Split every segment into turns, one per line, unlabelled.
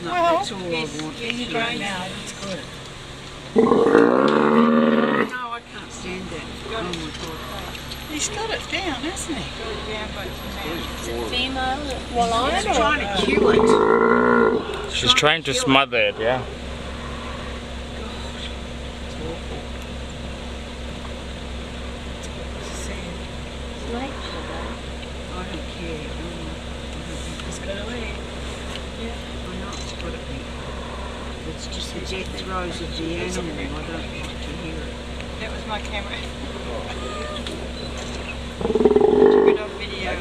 Well, that's all I want.
He's dry now, it's good.
No, I can't stand it. Oh my God.
He's got it down, hasn't he?
Is it female? Well,
She's
I'm
trying to kill it.
She's trying to smother it, yeah.
late
I don't care.
He's got to eat.
I know it's got to be. It's just the death throes of the animal. I don't like to hear it.
That was my camera. Took it off video. I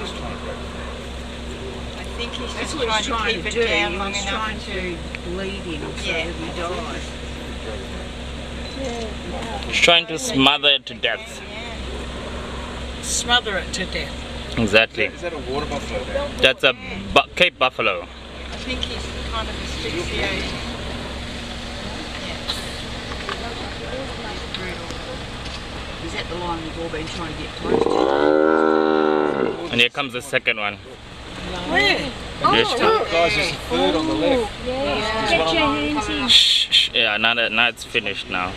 think he's
That's
just
what he's
trying
trying
to
to
keep
do.
it down
He
long
was
enough
trying to bleed him so
Yeah.
that he dies.
She's trying to smother it to death.
smother it to death.
Exactly.
Is that a water buffalo there?
That's a Cape buffalo.
I think he's kind of asphyxiated.
Is that the line we've all been trying to get close to?
And here comes the second one.
Where?
This time.
Guys, there's a third on the left.
Get your hands in.
Shh, shh. Yeah, now it's finished now.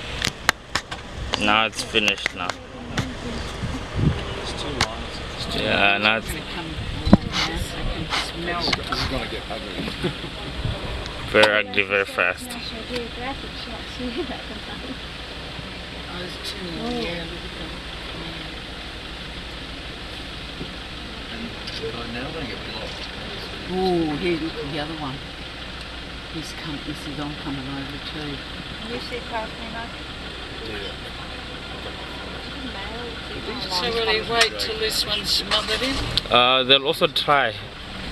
Now it's finished now.
There's two lines.
Yeah, now it's
They can smell it.
This is going to get ugly.
very ugly very fast.
National Geographic shots you at the time.
Those two, yeah, look at them.
Now they get blocked.
Oh, here, look at the other one. This is on coming over too.
You see Partheno?
So
So will he wait till this one's smothered in?
They'll also try,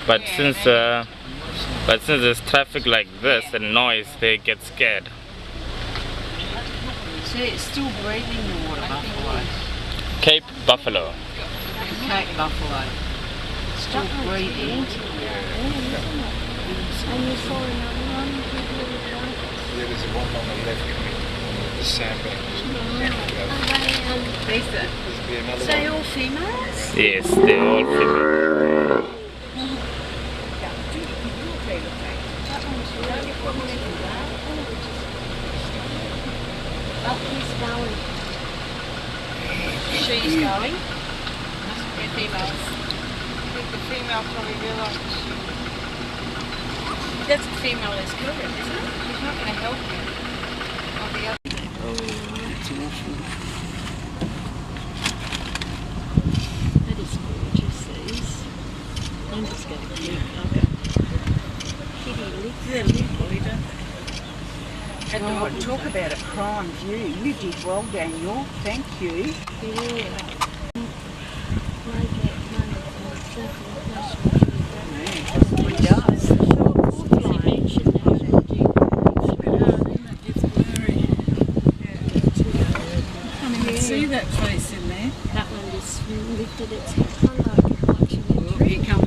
but since there's traffic like this and noise, they get scared.
See, it's still breathing the water buffalo.
Cape buffalo.
Cape buffalo. Still breathing.
And you saw another one.
Yeah, there's a one on the left coming. The sandbank. There'll be another
They
one.
all females?
Yes, they're all female.
Up he's going.
She's going. They're females. I think the female probably realised that she... That's a female that's killed him, isn't it? She's not going to help him. Or the other.
It's awful.
That is gorgeous, these. I'm just going to keep up. Kitty lick.
They're lovely, don't they?
God, talk about a prime view. You did well, Daniel. Thank you.
Yeah.
He does.
See that face in there?
That one just lifted its head. I like watching it.
Here comes